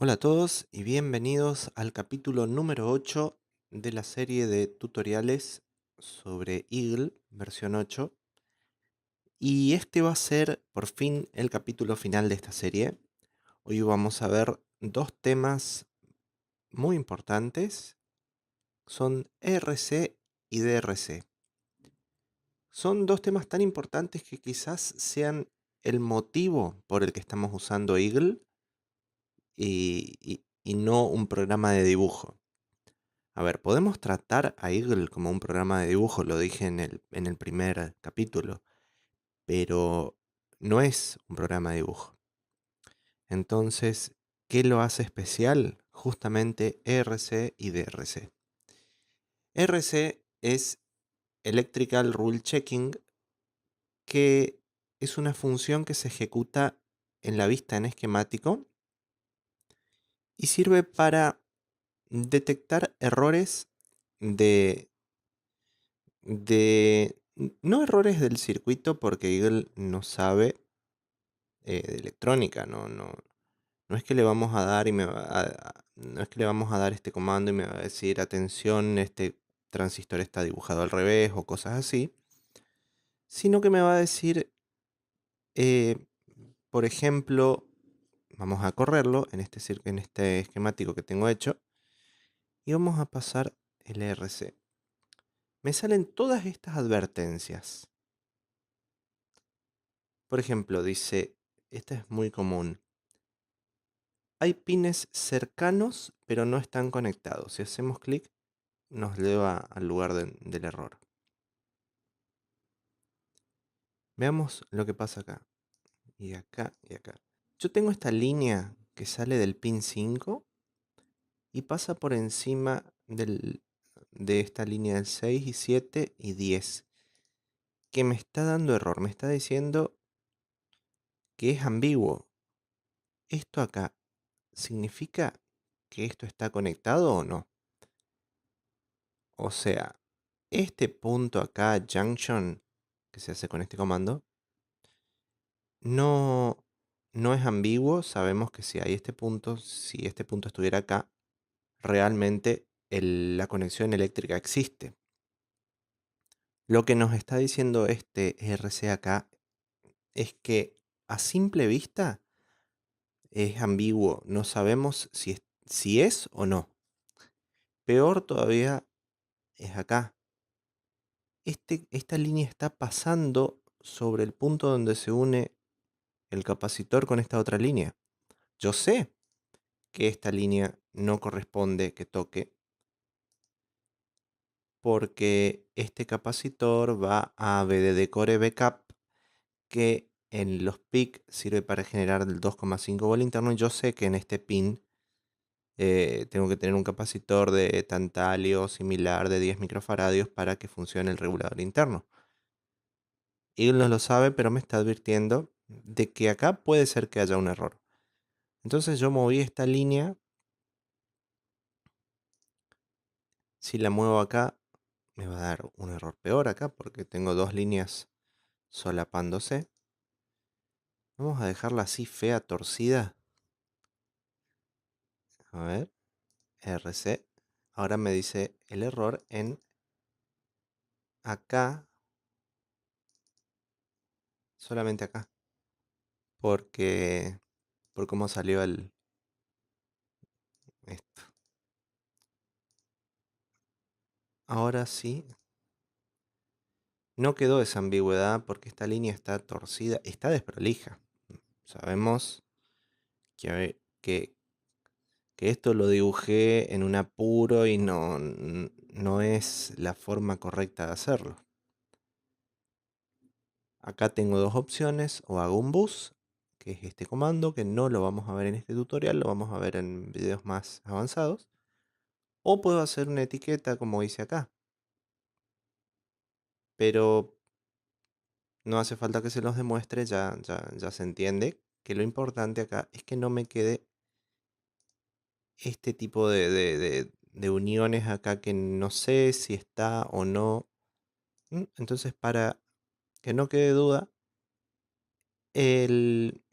Hola a todos y bienvenidos al capítulo número 8 de la serie de tutoriales sobre Eagle versión 8. Y este va a ser por fin el capítulo final de esta serie. Hoy vamos a ver dos temas muy importantes. Son ERC y DRC. Son dos temas tan importantes que quizás sean el motivo por el que estamos usando Eagle y no un programa de dibujo. A ver, podemos tratar a Eagle como un programa de dibujo, lo dije en el primer capítulo, pero no es un programa de dibujo. Entonces, ¿qué lo hace especial? Justamente ERC y DRC. ERC es Electrical Rule Checking, que es una función que se ejecuta en la vista en esquemático y sirve para detectar errores de no errores del circuito, porque Eagle no sabe de electrónica, no es que le vamos a dar no es que le vamos a dar este comando y me va a decir, atención, este transistor está dibujado al revés o cosas así, sino que me va a decir, eh, por ejemplo, vamos a correrlo en este esquemático que tengo hecho y vamos a pasar el ERC. Me salen todas estas advertencias. Por ejemplo, dice, esta es muy común. Hay pines cercanos, pero no están conectados. Si hacemos clic, nos lleva al lugar del error. Veamos lo que pasa acá. Y acá y acá. Yo tengo esta línea que sale del pin 5 y pasa por encima de esta línea del 6 y 7 y 10. Que me está dando error. Me está diciendo que es ambiguo. ¿Esto acá significa que esto está conectado o no? O sea, este punto acá, junction, que se hace con este comando, no, no es ambiguo. Sabemos que si hay este punto, si este punto estuviera acá, realmente la conexión eléctrica existe. Lo que nos está diciendo este RC acá es que a simple vista es ambiguo. No sabemos si es o no. Peor todavía es acá. Esta línea está pasando sobre el punto donde se une el capacitor con esta otra línea. Yo sé que esta línea no corresponde que toque porque este capacitor va a VDD Core Backup, que en los PIC sirve para generar el 2,5 volt interno. Y yo sé que en este pin tengo que tener un capacitor de tantalio similar de 10 microfaradios para que funcione el regulador interno. Él no lo sabe, pero me está advirtiendo de que acá puede ser que haya un error. Entonces yo moví esta línea. Si la muevo acá, me va a dar un error peor acá porque tengo dos líneas solapándose. Vamos a dejarla así fea, torcida. A ver, RC. Ahora me dice el error en acá, solamente acá. Porque, por cómo salió esto. Ahora sí, no quedó esa ambigüedad porque esta línea está torcida, está desprolija. Sabemos que esto lo dibujé en un apuro y no es la forma correcta de hacerlo. Acá tengo dos opciones: o hago un bus, que es este comando, que no lo vamos a ver en este tutorial, lo vamos a ver en videos más avanzados, o puedo hacer una etiqueta como hice acá. Pero no hace falta que se los demuestre, ya se entiende que lo importante acá es que no me quede este tipo de uniones acá que no sé si está o no. Entonces, para que no quede duda, el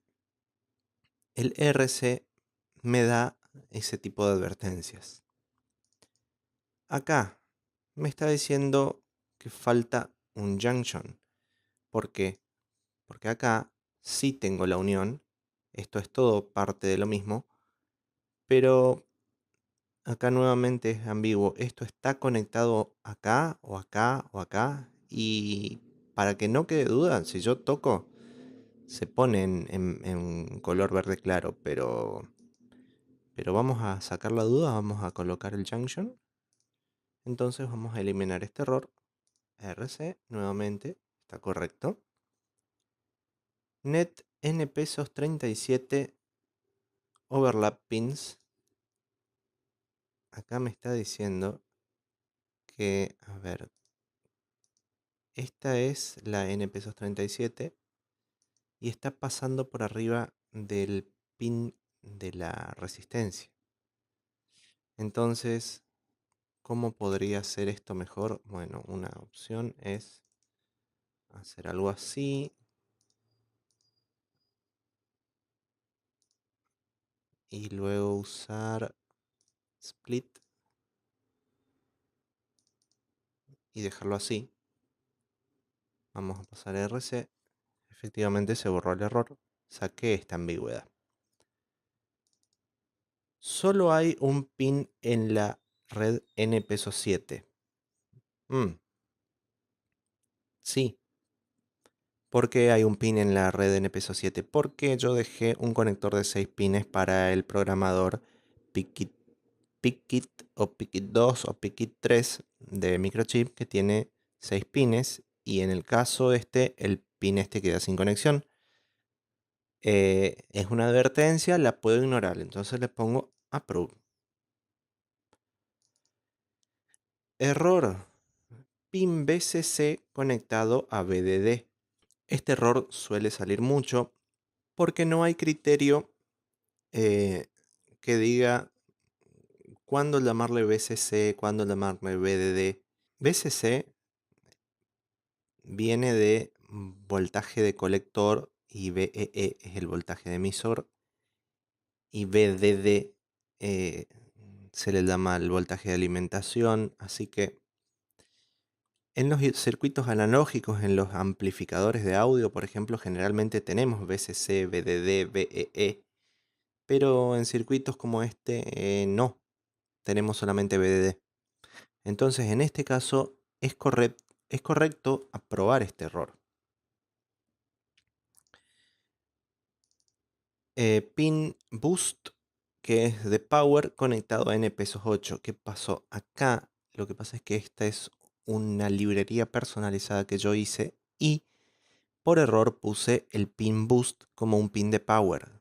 RC me da ese tipo de advertencias. Acá me está diciendo que falta un junction. ¿Por qué? Porque acá sí tengo la unión. Esto es todo parte de lo mismo. Pero acá nuevamente es ambiguo. Esto está conectado acá o acá o acá. Y para que no quede duda, si yo toco, se pone en color verde claro. Pero vamos a sacar la duda, vamos a colocar el junction. Entonces vamos a eliminar este error. RC, nuevamente, está correcto. Net npesos 37 overlap pins. Acá me está diciendo que, a ver, esta es la npesos 37 y está pasando por arriba del pin de la resistencia. Entonces, ¿cómo podría ser esto mejor? Bueno, una opción es hacer algo así. Y luego usar split y dejarlo así. Vamos a pasar a RC. Efectivamente se borró el error. Saqué esta ambigüedad. Solo hay un pin en la red npesos 7. Sí. ¿Por qué hay un pin en la red npesos 7? Porque yo dejé un conector de 6 pines para el programador Pickit, o Pickit 2 o Pickit 3 de microchip que tiene 6 pines. Y en el caso este, el pin este queda sin conexión. Es una advertencia, la puedo ignorar. Entonces le pongo approve. Error. Pin BCC conectado a BDD. Este error suele salir mucho porque no hay criterio que diga cuándo llamarle BCC, cuándo llamarle BDD. BCC viene de voltaje de colector y BEE es el voltaje de emisor y BDD se le llama el voltaje de alimentación. Así que en los circuitos analógicos, en los amplificadores de audio, por ejemplo, generalmente tenemos VCC, VDD, VEE, pero en circuitos como este no, tenemos solamente VDD. Entonces, en este caso, es correcto aprobar este error. Pin boost, que es de power, conectado a npesos 8. ¿Qué pasó? Acá lo que pasa es que esta es una librería personalizada que yo hice y por error puse el pin boost como un pin de power.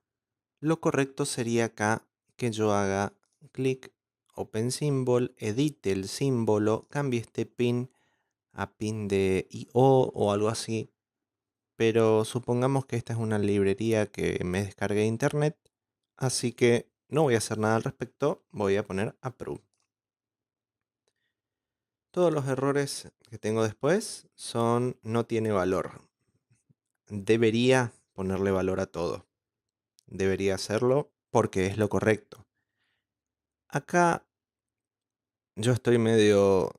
Lo correcto sería acá que yo haga clic, open symbol, edite el símbolo, cambie este pin a pin de IO o algo así. Pero supongamos que esta es una librería que me descargué de internet, así que no voy a hacer nada al respecto, voy a poner approve. Todos los errores que tengo después son no tiene valor. Debería ponerle valor a todo. Debería hacerlo porque es lo correcto. Acá yo estoy medio...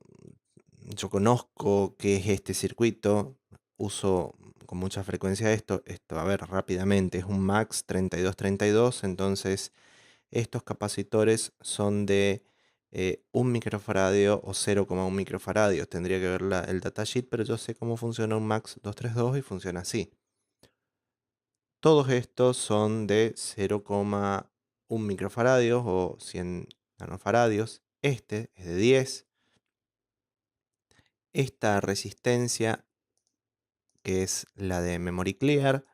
Yo conozco qué es este circuito, uso con mucha frecuencia esto. A ver, rápidamente, es un MAX 3232, entonces estos capacitores son de 1 microfaradio o 0,1 microfaradio. Tendría que ver el datasheet, pero yo sé cómo funciona un MAX 232 y funciona así. Todos estos son de 0,1 microfaradios o 100 nanofaradios. Este es de 10. Esta resistencia, que es la de memory clear,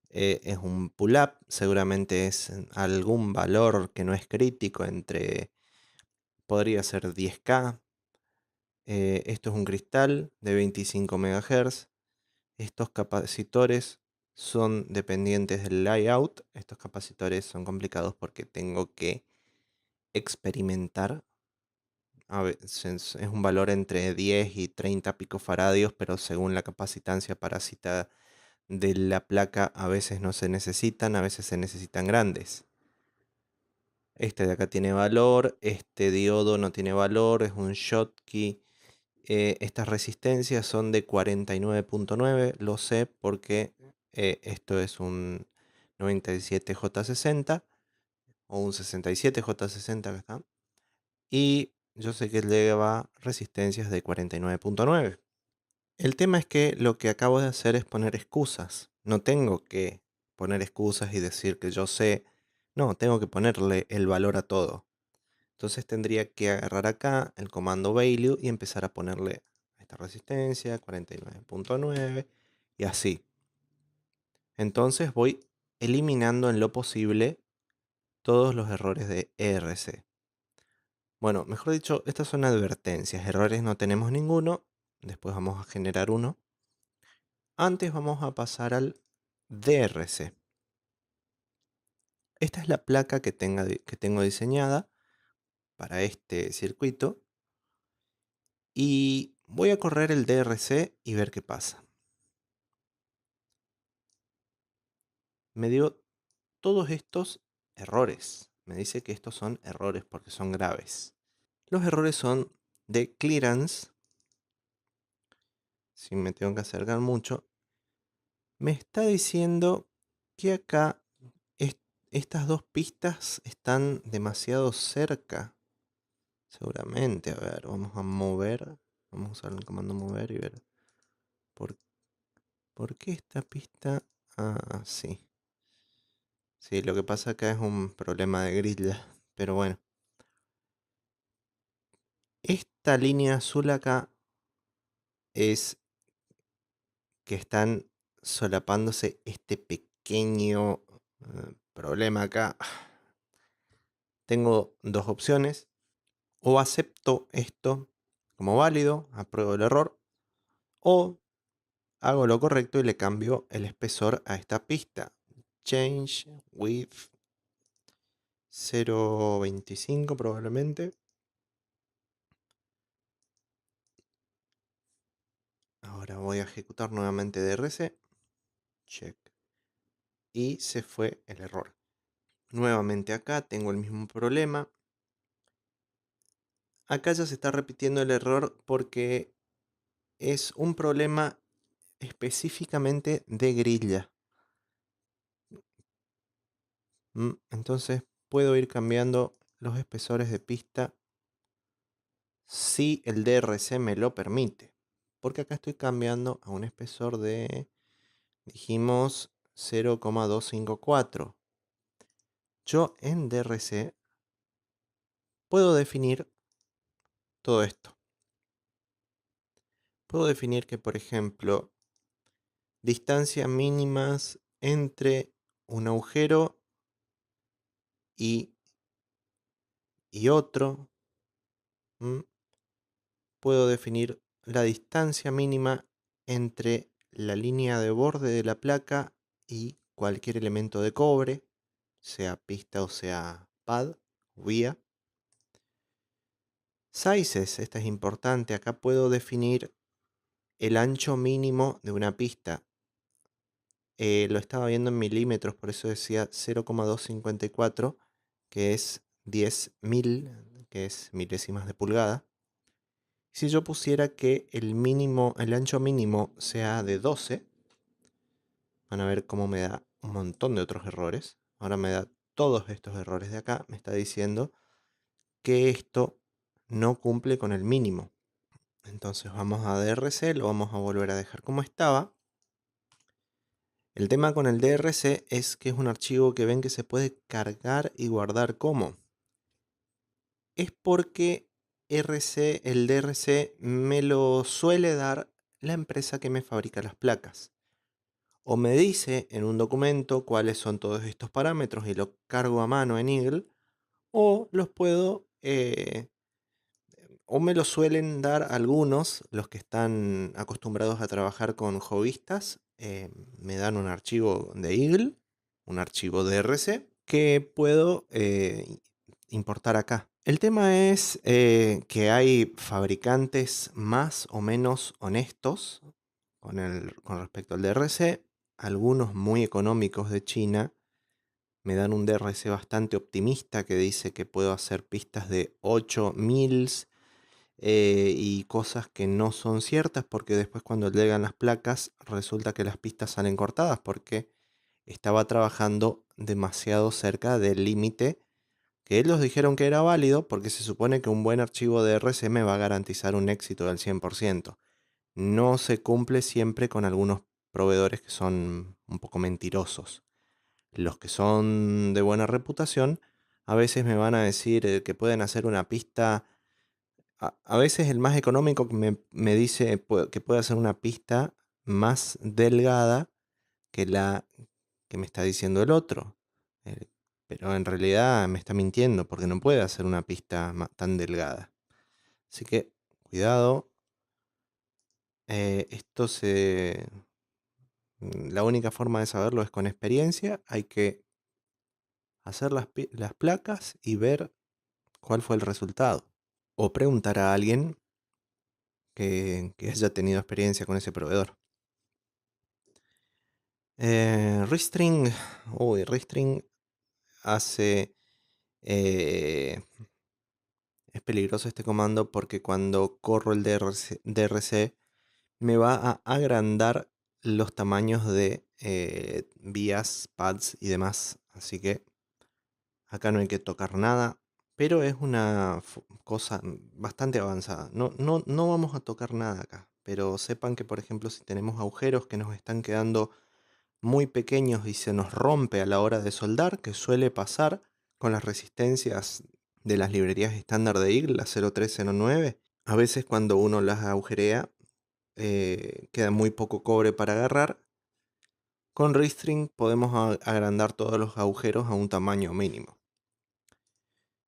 es un pull-up. Seguramente es algún valor que no es crítico, podría ser 10K. Esto es un cristal de 25 MHz. Estos capacitores son dependientes del layout. Estos capacitores son complicados porque tengo que experimentar. A veces es un valor entre 10 y 30 picofaradios, pero según la capacitancia parásita de la placa a veces no se necesitan, a veces se necesitan grandes. Este de acá tiene valor, este diodo no tiene valor, es un Schottky. Estas resistencias son de 49.9, lo sé porque esto es un 97J60 o un 67J60, acá está. Y yo sé que lleva resistencias de 49.9. El tema es que lo que acabo de hacer es poner excusas. No tengo que poner excusas y decir que yo sé. No, tengo que ponerle el valor a todo. Entonces tendría que agarrar acá el comando value y empezar a ponerle a esta resistencia 49.9 y así. Entonces voy eliminando en lo posible todos los errores de ERC. Bueno, mejor dicho, estas son advertencias. Errores no tenemos ninguno. Después vamos a generar uno. Antes vamos a pasar al DRC. Esta es la placa que tengo diseñada para este circuito. Y voy a correr el DRC y ver qué pasa. Me dio todos estos errores. Me dice que estos son errores porque son graves. Los errores son de clearance. Si me tengo que acercar mucho. Me está diciendo que acá estas dos pistas están demasiado cerca. Seguramente, a ver, vamos a mover. Vamos a usar el comando mover y ver por, por qué esta pista. Ah, sí. Sí, lo que pasa acá es un problema de grilla. Pero bueno. Esta línea azul acá es que están solapándose este pequeño problema acá. Tengo dos opciones. O acepto esto como válido, apruebo el error, o hago lo correcto y le cambio el espesor a esta pista. Change width 0.25 probablemente. Ahora voy a ejecutar nuevamente DRC. Check. Y se fue el error. Nuevamente acá tengo el mismo problema. Acá ya se está repitiendo el error porque es un problema específicamente de grilla. Entonces puedo ir cambiando los espesores de pista si el DRC me lo permite. Porque acá estoy cambiando a un espesor de, dijimos, 0,254. Yo en DRC puedo definir todo esto. Puedo definir que, por ejemplo, distancias mínimas entre un agujero y otro. Puedo definir la distancia mínima entre la línea de borde de la placa y cualquier elemento de cobre, sea pista o sea pad o vía. Sizes, esta es importante, acá puedo definir el ancho mínimo de una pista. Lo estaba viendo en milímetros, por eso decía 0,254, que es 10.000, que es milésimas de pulgada. Si yo pusiera que el ancho mínimo sea de 12, van a ver cómo me da un montón de otros errores. Ahora me da todos estos errores de acá. Me está diciendo que esto no cumple con el mínimo. Entonces vamos a DRC, lo vamos a volver a dejar como estaba. El tema con el DRC es que es un archivo que ven que se puede cargar y guardar como. Es porque el DRC me lo suele dar la empresa que me fabrica las placas. O me dice en un documento cuáles son todos estos parámetros y lo cargo a mano en Eagle, o los puedo, o me lo suelen dar algunos, los que están acostumbrados a trabajar con hobbyistas, me dan un archivo de Eagle, un archivo DRC, que puedo importar acá. El tema es que hay fabricantes más o menos honestos con respecto al DRC, algunos muy económicos de China me dan un DRC bastante optimista que dice que puedo hacer pistas de 8 mils y cosas que no son ciertas porque después cuando llegan las placas resulta que las pistas salen cortadas porque estaba trabajando demasiado cerca del límite que ellos dijeron que era válido porque se supone que un buen archivo de RC me va a garantizar un éxito del 100%. No se cumple siempre con algunos proveedores que son un poco mentirosos. Los que son de buena reputación a veces me van a decir que pueden hacer una pista. A veces el más económico que me dice que puede hacer una pista más delgada que la que me está diciendo el otro. Eh, pero en realidad me está mintiendo porque no puede hacer una pista tan delgada. Así que cuidado. Esto se... La única forma de saberlo es con experiencia. Hay que hacer las placas y ver cuál fue el resultado. O preguntar a alguien que haya tenido experiencia con ese proveedor. Restring. Uy, Restring hace... eh, es peligroso este comando porque cuando corro el DRC me va a agrandar los tamaños de vías, pads y demás. Así que acá no hay que tocar nada. Pero es una cosa bastante avanzada. No vamos a tocar nada acá. Pero sepan que, por ejemplo, si tenemos agujeros que nos están quedando muy pequeños y se nos rompe a la hora de soldar, que suele pasar con las resistencias de las librerías estándar de Eagle, la 0309. A veces cuando uno las agujerea, queda muy poco cobre para agarrar. Con Restring podemos agrandar todos los agujeros a un tamaño mínimo.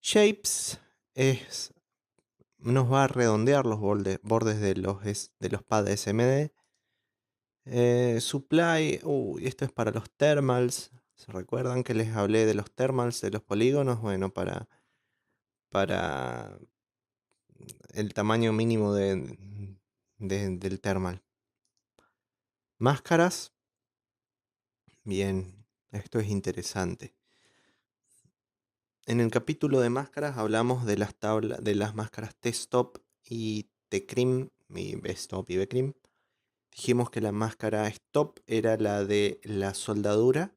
Shapes nos va a redondear los bordes de los pads SMD. Supply, esto es para los thermals. ¿Se recuerdan que les hablé de los thermals, de los polígonos? Bueno, para el tamaño mínimo del thermal. Máscaras. Bien, esto es interesante. En el capítulo de máscaras hablamos de de las máscaras T-Stop y T-Crim, y B-Stop y B-Crim. Dijimos que la máscara Stop era la de la soldadura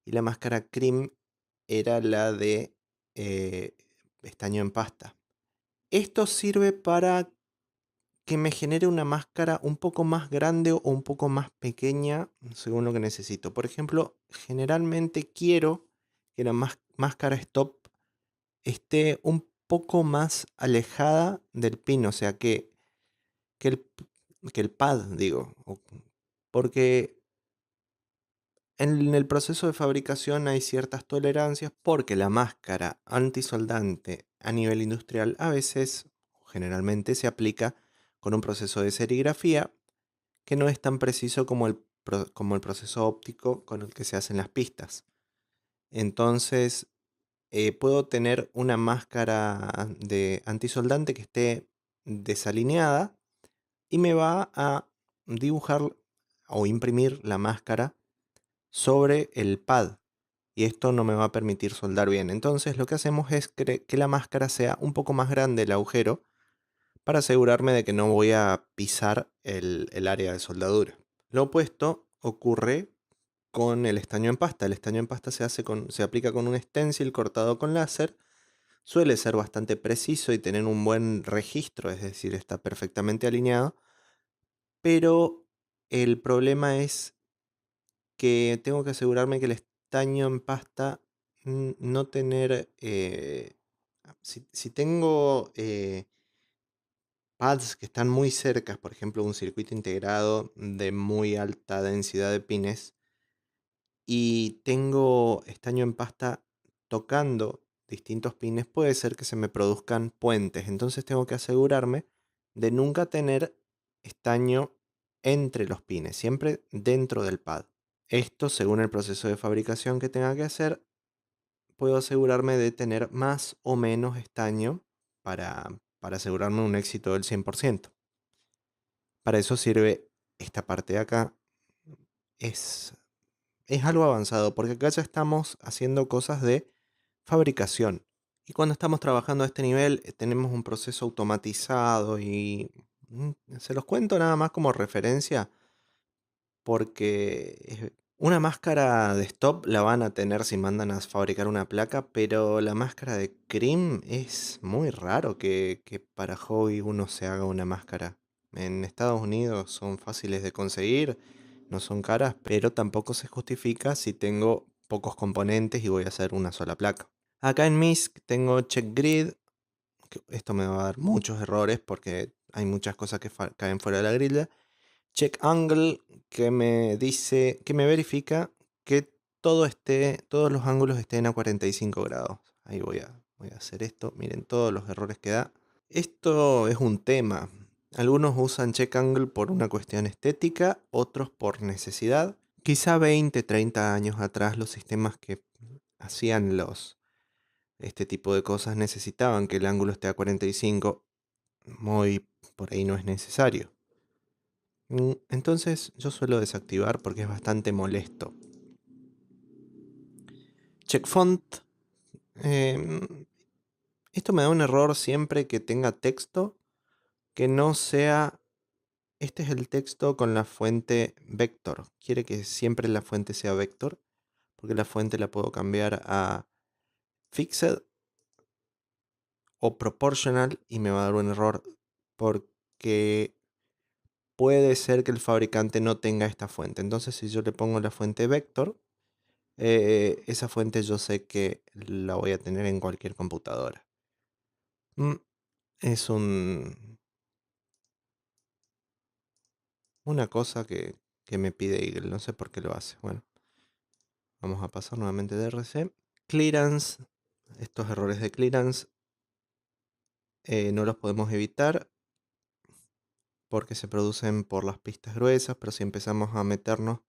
y la máscara Crim era la de estaño en pasta. Esto sirve para que me genere una máscara un poco más grande o un poco más pequeña según lo que necesito. Por ejemplo, generalmente quiero que la máscara Stop esté un poco más alejada del pin, o sea, que el, que el pad, digo, porque en el proceso de fabricación hay ciertas tolerancias porque la máscara antisoldante a nivel industrial a veces, generalmente, se aplica con un proceso de serigrafía que no es tan preciso como como el proceso óptico con el que se hacen las pistas. Entonces, puedo tener una máscara de antisoldante que esté desalineada y me va a dibujar o imprimir la máscara sobre el pad. Y esto no me va a permitir soldar bien. Entonces lo que hacemos es que la máscara sea un poco más grande el agujero para asegurarme de que no voy a pisar el área de soldadura. Lo opuesto ocurre con el estaño en pasta. El estaño en pasta se aplica con un stencil cortado con láser. Suele ser bastante preciso y tener un buen registro, es decir, está perfectamente alineado. Pero el problema es que tengo que asegurarme que el estaño en pasta no tener... si tengo pads que están muy cercas, por ejemplo un circuito integrado de muy alta densidad de pines, y tengo estaño en pasta tocando distintos pines, puede ser que se me produzcan puentes. Entonces tengo que asegurarme de nunca tener estaño entre los pines, siempre dentro del pad. Esto, según el proceso de fabricación que tenga que hacer, puedo asegurarme de tener más o menos estaño para asegurarme un éxito del 100%. Para eso sirve esta parte de acá. Es es algo avanzado, porque acá ya estamos haciendo cosas de fabricación. Y cuando estamos trabajando a este nivel, tenemos un proceso automatizado y se los cuento nada más como referencia, porque una máscara de stop la van a tener si mandan a fabricar una placa, pero la máscara de Crim es muy raro que para hobby uno se haga una máscara. En Estados Unidos son fáciles de conseguir, no son caras, pero tampoco se justifica si tengo pocos componentes y voy a hacer una sola placa. Acá en MISC tengo Check Grid, que esto me va a dar muchos errores porque hay muchas cosas que caen fuera de la grilla. Check Angle, que me dice, que me verifica que todos los ángulos estén a 45 grados. Ahí voy a hacer esto. Miren todos los errores que da. Esto es un tema. Algunos usan Check Angle por una cuestión estética, otros por necesidad. Quizá 20, 30 años atrás los sistemas que hacían este tipo de cosas necesitaban que el ángulo esté a 45. Hoy por ahí no es necesario. Entonces yo suelo desactivar porque es bastante molesto. Check font. em, Esto me da un error siempre que tenga texto que no sea... Este es el texto con la fuente vector. Quiere que siempre la fuente sea vector, porque la fuente la puedo cambiar a fixed o proportional y me va a dar un error porque puede ser que el fabricante no tenga esta fuente. Entonces si yo le pongo la fuente vector, esa fuente yo sé que la voy a tener en cualquier computadora. Mm, Es una cosa que me pide Eagle, no sé por qué lo hace. Bueno, vamos a pasar nuevamente de RC. Clearance, estos errores de clearance no los podemos evitar porque se producen por las pistas gruesas, pero si empezamos a meternos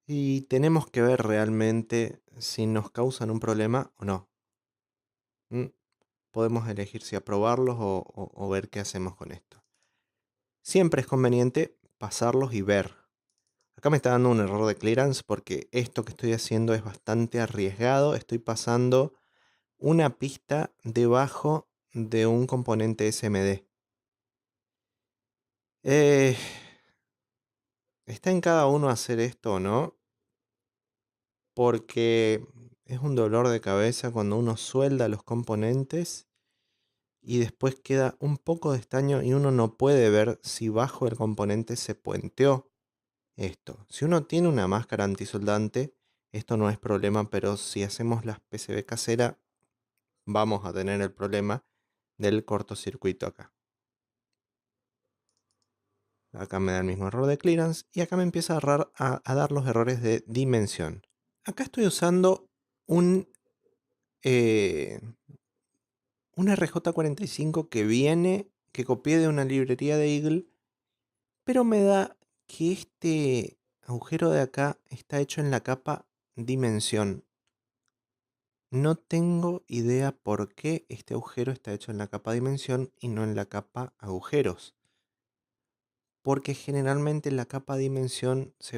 y tenemos que ver realmente si nos causan un problema o no. Mm, Podemos elegir si aprobarlos o ver qué hacemos con esto. Siempre es conveniente pasarlos y ver. Acá me está dando un error de clearance porque esto que estoy haciendo es bastante arriesgado. Estoy pasando una pista debajo de un componente SMD. Eh, Está en cada uno hacer esto o no, porque es un dolor de cabeza cuando uno suelda los componentes y después queda un poco de estaño y uno no puede ver si bajo el componente se puenteó esto. Si uno tiene una máscara antisoldante, esto no es problema, pero si hacemos las PCB casera, vamos a tener el problema del cortocircuito acá. Acá me da el mismo error de clearance y acá me empieza a dar los errores de dimensión. Acá estoy usando un, eh, un RJ45 que copié de una librería de Eagle, pero me da que este agujero de acá está hecho en la capa dimensión. No tengo idea por qué este agujero está hecho en la capa dimensión y no en la capa agujeros. Porque generalmente la capa dimensión es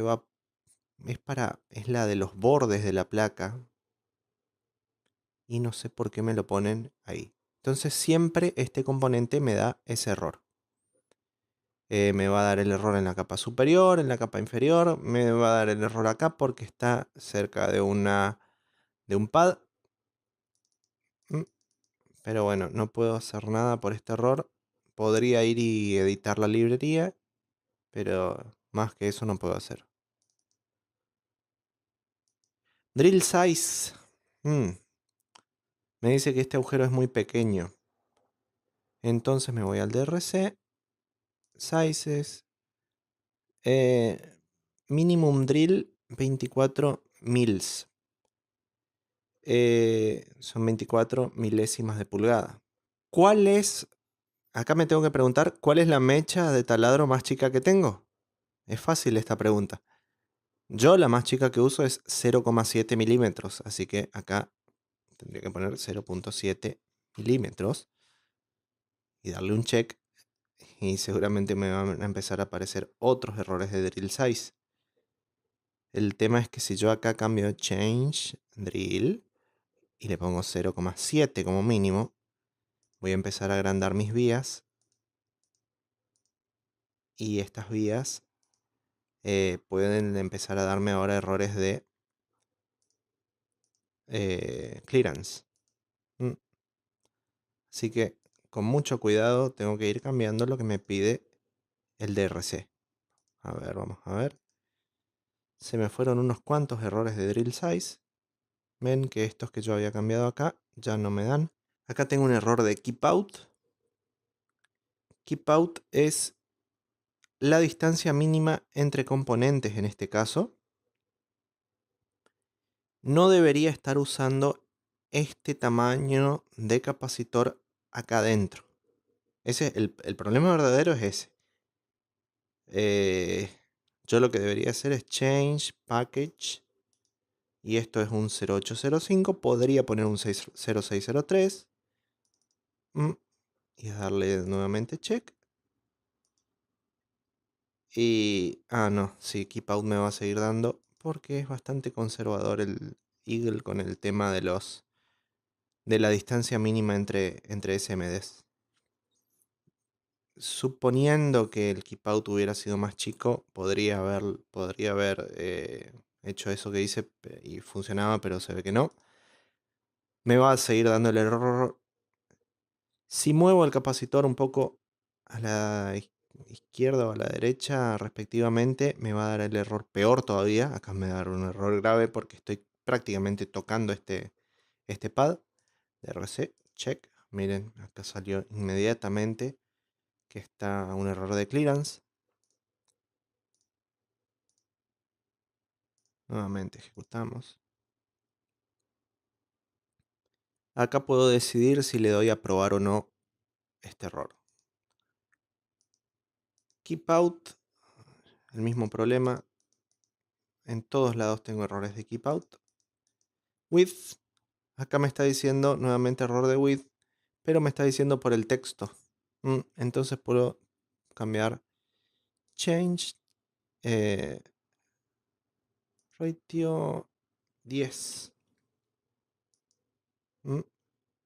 la de los bordes de la placa y no sé por qué me lo ponen ahí. Entonces siempre este componente me da ese error. Me va a dar el error en la capa superior, en la capa inferior, me va a dar el error acá porque está cerca de un pad. Mm, Pero bueno, no puedo hacer nada por este error. Podría ir y editar la librería, pero más que eso no puedo hacer. Drill size. Me dice que este agujero es muy pequeño. Entonces me voy al DRC. Sizes. Minimum drill 24 mils. Son 24 milésimas de pulgada. ¿Cuál es? Acá me tengo que preguntar, ¿cuál es la mecha de taladro más chica que tengo? Es fácil esta pregunta. Yo la más chica que uso es 0,7 milímetros, así que acá tendría que poner 0,7 milímetros y darle un check y seguramente me van a empezar a aparecer otros errores de drill size. El tema es que si yo acá cambio change drill y le pongo 0,7 como mínimo, voy a empezar a agrandar mis vías. Y estas vías pueden empezar a darme ahora errores de clearance. Así que con mucho cuidado tengo que ir cambiando lo que me pide el DRC. A ver, vamos a ver. Se me fueron unos cuantos errores de drill size. Ven que estos que yo había cambiado acá ya no me dan. Acá tengo un error de keep out. Keep out es la distancia mínima entre componentes en este caso. No debería estar usando este tamaño de capacitor acá adentro. El problema verdadero es ese. Yo lo que debería hacer es change package. Y esto es un 0805. Podría poner un 0603. Y darle nuevamente check. Y... no. Sí, keep out me va a seguir dando. Porque es bastante conservador el Eagle con el tema de la distancia mínima entre SMDs. Suponiendo que el keep out hubiera sido más chico, podría haber hecho eso que hice y funcionaba, pero se ve que no. Me va a seguir dando el error. Si muevo el capacitor un poco a la izquierda o a la derecha respectivamente, me va a dar el error peor todavía. Acá me va a dar un error grave porque estoy prácticamente tocando este pad de RC. Check. Miren, acá salió inmediatamente que está un error de clearance. Nuevamente ejecutamos. Acá puedo decidir si le doy a probar o no este error. Keep out, el mismo problema. En todos lados tengo errores de keep out. Width, acá me está diciendo nuevamente error de width, pero me está diciendo por el texto. Entonces puedo cambiar change ratio 10.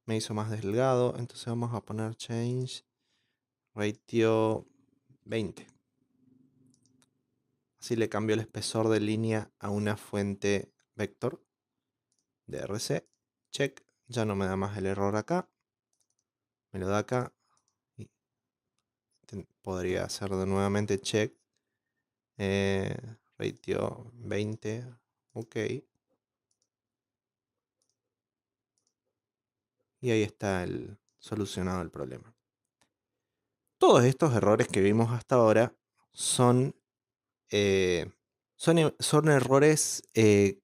Me hizo más delgado, entonces vamos a poner change ratio 20. Así le cambio el espesor de línea a una fuente vector de RC. Check. Ya no me da más el error acá. Me lo da acá. Y podría hacer de nuevamente check. Ratio 20. Ok. Y ahí está solucionado el problema. Todos estos errores que vimos hasta ahora son son errores que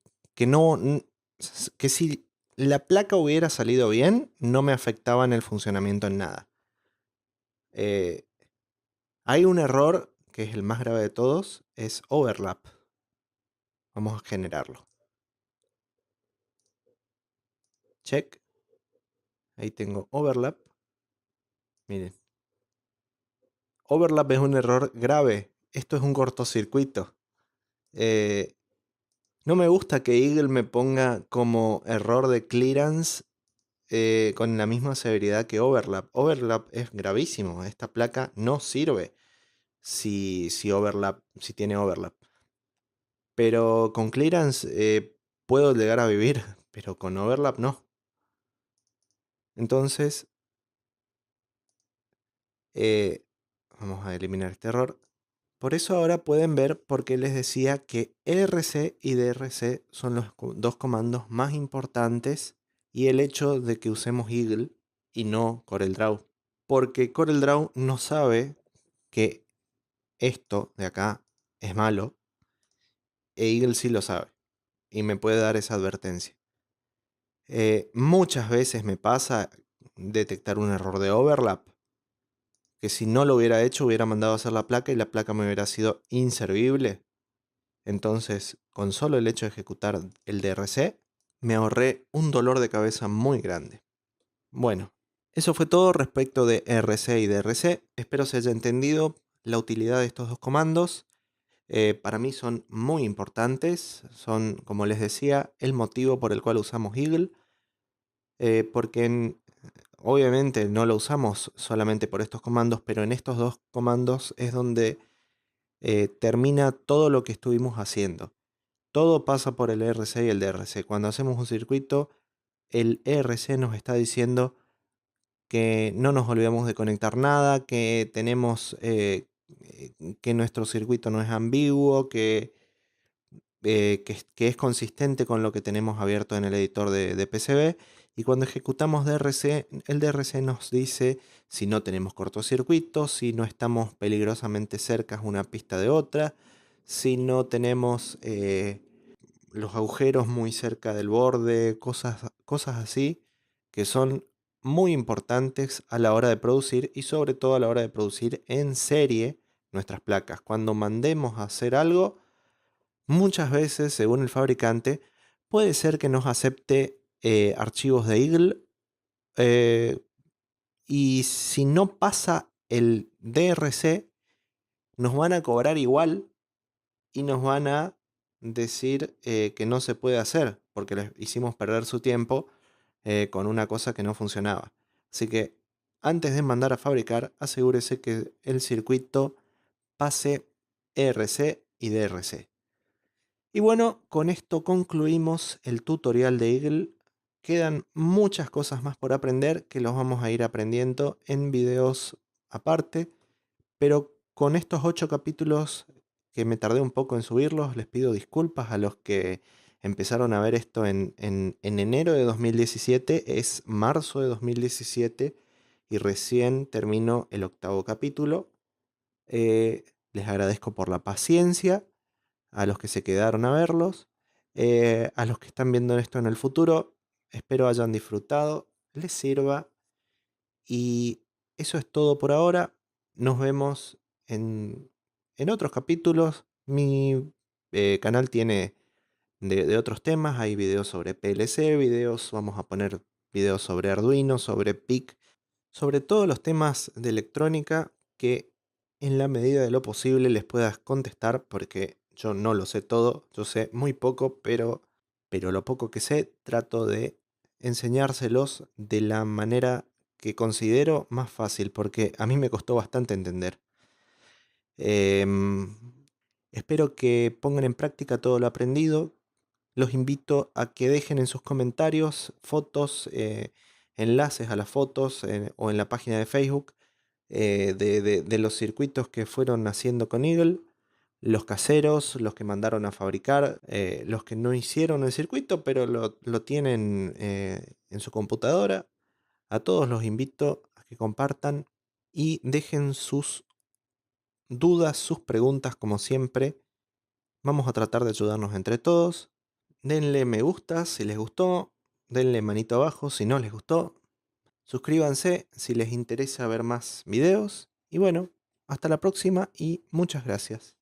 si la placa hubiera salido bien, no me afectaban el funcionamiento en nada. Hay un error que es el más grave de todos, es overlap. Vamos a generarlo. Check. Ahí tengo overlap. Miren. Overlap es un error grave. Esto es un cortocircuito. No me gusta que Eagle me ponga como error de clearance con la misma severidad que overlap. Overlap es gravísimo. Esta placa no sirve si tiene overlap. Pero con clearance puedo llegar a vivir, pero con overlap no. Entonces, vamos a eliminar este error. Por eso ahora pueden ver por qué les decía que LRC y DRC son los dos comandos más importantes y el hecho de que usemos Eagle y no CorelDRAW. Porque CorelDRAW no sabe que esto de acá es malo e Eagle sí lo sabe y me puede dar esa advertencia. Muchas veces me pasa detectar un error de overlap que si no lo hubiera hecho hubiera mandado a hacer la placa y la placa me hubiera sido inservible. Entonces, con solo el hecho de ejecutar el DRC, me ahorré un dolor de cabeza muy grande. Bueno, eso fue todo respecto de RC y DRC. Espero se haya entendido la utilidad de estos dos comandos. Para mí son muy importantes, son, como les decía, el motivo por el cual usamos Eagle, porque obviamente no lo usamos solamente por estos comandos, pero en estos dos comandos es donde termina todo lo que estuvimos haciendo. Todo pasa por el ERC y el DRC. Cuando hacemos un circuito, el ERC nos está diciendo que no nos olvidemos de conectar nada, que tenemos que nuestro circuito no es ambiguo, que es consistente con lo que tenemos abierto en el editor de PCB. Y cuando ejecutamos DRC, el DRC nos dice si no tenemos cortocircuitos, si no estamos peligrosamente cerca una pista de otra, si no tenemos los agujeros muy cerca del borde, cosas así que son muy importantes a la hora de producir y sobre todo a la hora de producir en serie nuestras placas. Cuando mandemos a hacer algo, muchas veces, según el fabricante, puede ser que nos acepte archivos de Eagle, eh, y si no pasa el DRC, nos van a cobrar igual y nos van a decir que no se puede hacer porque les hicimos perder su tiempo con una cosa que no funcionaba. Así que antes de mandar a fabricar, asegúrese que el circuito pase ERC y DRC. Y bueno, con esto concluimos el tutorial de Eagle. Quedan muchas cosas más por aprender que los vamos a ir aprendiendo en videos aparte, pero con estos 8 capítulos que me tardé un poco en subirlos, les pido disculpas a los que empezaron a ver esto en enero de 2017, es marzo de 2017 y recién termino el 8º capítulo. Les agradezco por la paciencia a los que se quedaron a verlos, a los que están viendo esto en el futuro, espero hayan disfrutado, les sirva y eso es todo por ahora. Nos vemos en otros capítulos. Mi canal tiene de otros temas, hay videos sobre PLC, videos, vamos a poner videos sobre Arduino, sobre PIC, sobre todos los temas de electrónica que en la medida de lo posible les puedas contestar, porque yo no lo sé todo, yo sé muy poco, pero lo poco que sé trato de enseñárselos de la manera que considero más fácil, porque a mí me costó bastante entender. Em, Espero que pongan en práctica todo lo aprendido. Los invito a que dejen en sus comentarios fotos, enlaces a las fotos o en la página de Facebook de los circuitos que fueron haciendo con Eagle, los caseros, los que mandaron a fabricar, los que no hicieron el circuito, pero lo tienen en su computadora. A todos los invito a que compartan y dejen sus dudas, sus preguntas, como siempre. Vamos a tratar de ayudarnos entre todos. Denle me gusta si les gustó, denle manito abajo si no les gustó. Suscríbanse si les interesa ver más videos. Y bueno, hasta la próxima y muchas gracias.